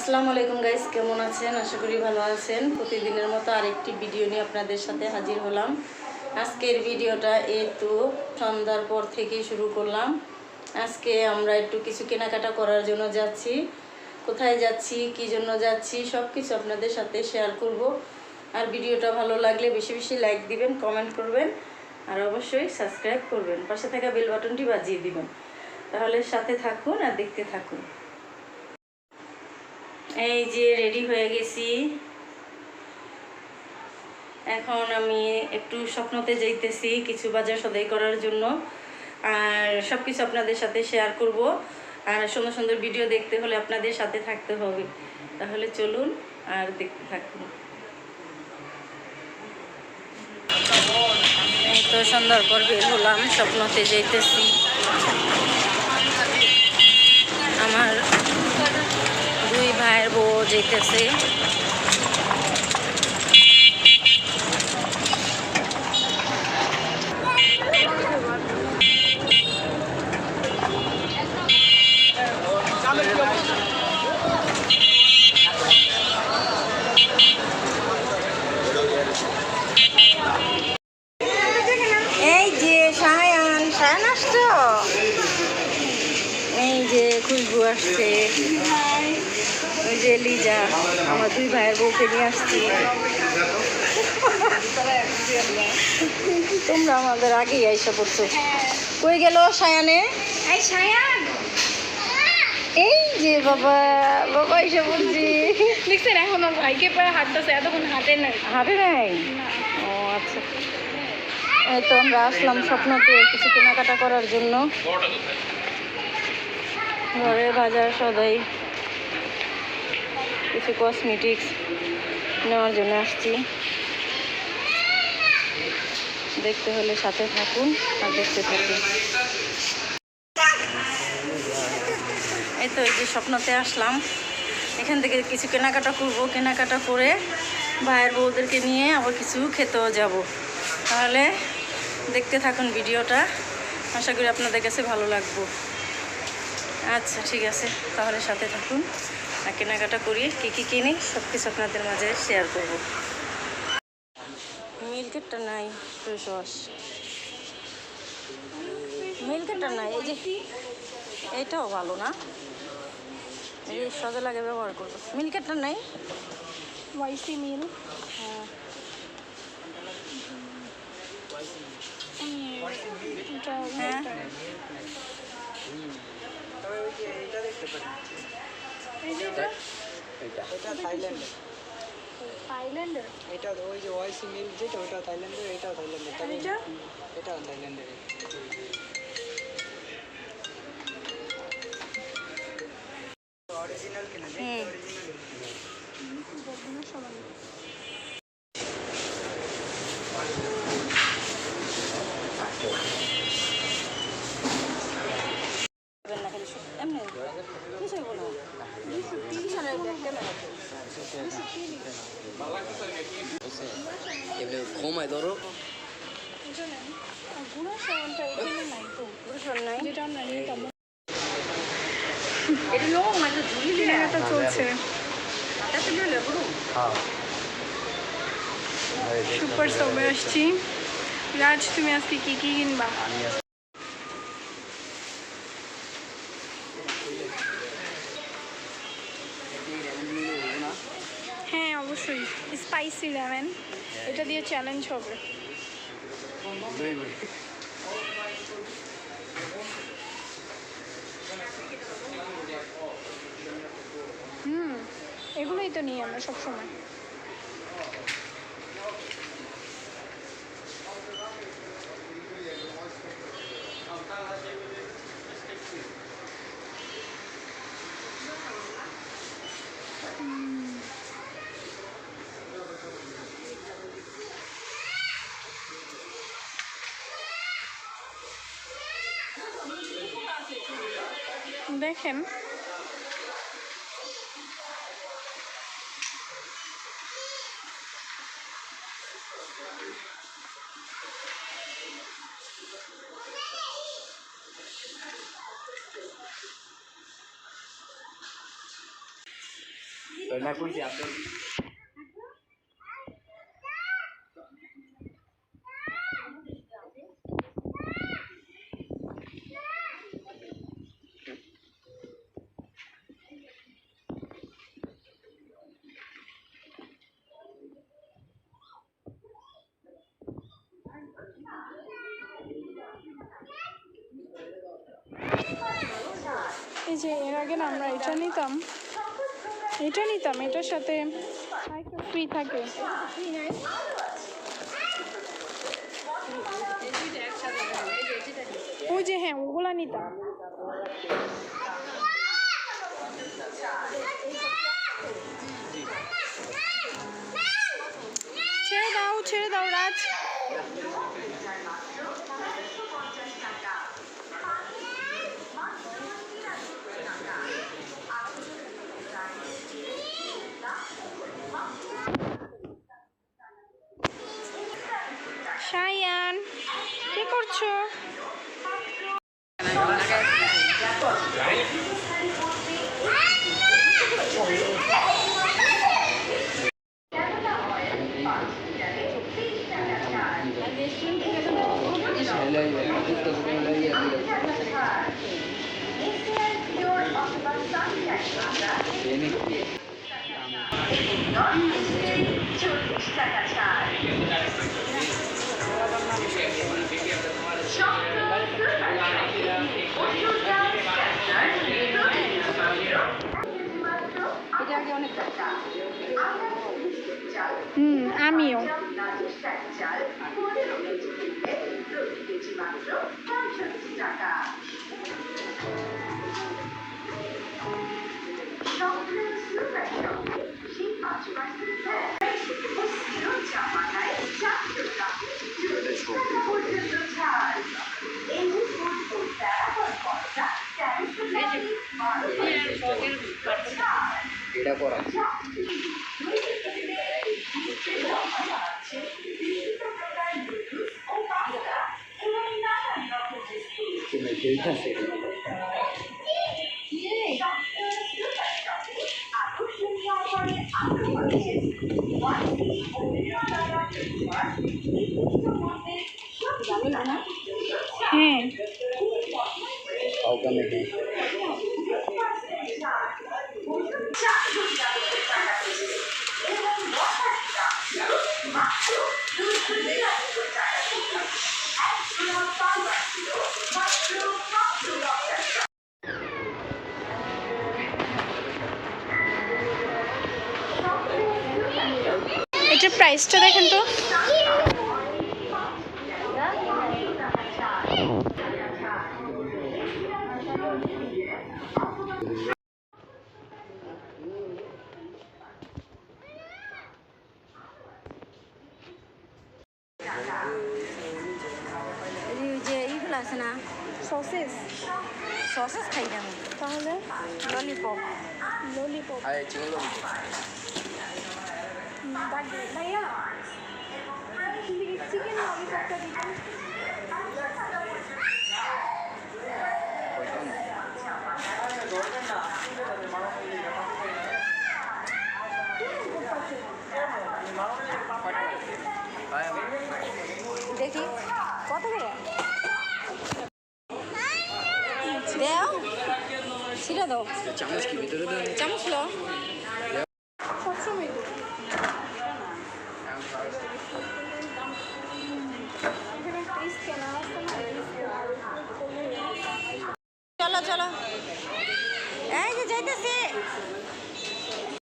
আসসালামু আলাইকুম গাইস, কেমন আছেন? আশা করি ভালো আছেন। প্রতিদিনের মতো আরেকটি ভিডিও নিয়ে আপনাদের সাথে হাজির হলাম। আজকের ভিডিওটা একটু সন্ধ্যার পর থেকেই শুরু করলাম। আজকে আমরা একটু কিছু কেনাকাটা করার জন্য যাচ্ছি। কোথায় যাচ্ছি, কী জন্য যাচ্ছি, সব কিছু আপনাদের সাথে শেয়ার করব। আর ভিডিওটা ভালো লাগলে বেশি বেশি লাইক দিবেন, কমেন্ট করবেন, আর অবশ্যই সাবস্ক্রাইব করবেন। পাশে থাকা বেল বাটনটি বাজিয়ে দিবেন। তাহলে সাথে থাকুন আর দেখতে থাকুন। এই যে রেডি হয়ে গেছি। এখন আমি একটু স্বপ্নতে যাইতেছি কিছু বাজার সদাই করার জন্য, আর সব কিছু আপনাদের সাথে শেয়ার করব। আর সুন্দর সুন্দর ভিডিও দেখতে হলে আপনাদের সাথে থাকতে হবে। তাহলে চলুন আর দেখতে থাকুন। এই তো সন্ধ্যার পর বের হলাম, স্বপ্নতে যাইতেছি। আমার দুই ভাইয়ের বউ যাইতেছে। এই যে সায়ান আসছো, এই যে খুশবু আসছে, ওই যে লিজা, আমার দুই ভাইয়ের বউকে নিয়ে আসছি। তোমরা আমাদের আগেই আইসা পড়ছো। কই গেল সায়ানে? এই সায়ান, এই যে বাবা বাবা এসে বলছি। দেখছেন এখন ভাইকে পরে হাঁটতেছে, এতক্ষণ হাঁটে নাই। হাঁটে নাই? ও আচ্ছা। এই তো আমরা আসলাম স্বপ্নতে কিছু কেনাকাটা করার জন্য। ঘরের বাজার সদাই, কিছু কসমেটিক্স নেওয়ার জন্য আসছি। দেখতে হলে সাথে থাকুন আর দেখতে থাকুন। এই তো এই যে স্বপ্নতে আসলাম, এখান থেকে কিছু কেনাকাটা করব। কেনাকাটা করে ভাইয়ের বউদেরকে নিয়ে আবার কিছু খেতেও যাব। তাহলে দেখতে থাকুন ভিডিওটা, আশা করি আপনাদের কাছে ভালো লাগবে। আচ্ছা ঠিক আছে, তাহলে সাথে থাকুন আর কেনাকাটা করি, কী কী কিনি সব কিছু আপনাদের মাঝে শেয়ার করব। মিল্কেটটা নাই, ফ্রেশ ওয়াশ মিল্কেটটা নাই। এই যে এইটাও ভালো না, এই সজে লাগে ব্যবহার করবো। মিল্কেটটা নাই, ওয়াইসি মিল। হ্যাঁ হ্যাঁ থাইল্যান্ডের এটা ওই যে ওয়াইসি মিল যেটা ওটা থাইল্যান্ডের, এটাও থাইল্যান্ডের, তবে এটাও থাইল্যান্ডের। অরিজিনাল কিনা সবাই এমনি কিছু হইব না। এগুলো কমায় ধরো। গুঁড়ার সাবানটা এখানে নাই তো, নাই, যেটা আমরা নিতাম। এটা লোক মানে ঝুলি দিয়ে কেনাকাটা চলছে। এত নিলে পুরো সুপার শপে আসছি। রাজ, তুমি আজকে কি কি কিনবা? হ্যাঁ অবশ্যই, স্পাইসি লেমন, এটা দিয়ে চ্যালেঞ্জ হবে। এগুলোই তো নিই আমরা সবসময়। দেখেন না কইছি আপনি এই যে এর আগে না আমরা এটা নিতাম, এটার সাথে আরেকটা ফ্রি থাকে। ওই যে হ্যাঁ ওগুলা নিতাম। ছেড়ে দাও রাজ। শায়ান কি করছো? আমিও এটা করা হ্যাঁ এটার প্রাইসটা দেখেন তো। যে এইগুলো আছে না, সসেস সসেস খাই না আমি, তাহলে ললিপপ। ললিপপ চিকেন ললিপপ ভাইয়া চিকেন ললিপপটা দিবেন। দেখি কত করে দেও, ছিল দাও চামচ কি ভিতরে দেন চামচ লো। সবসময় চলো চলো, এই যে যাইতেছি।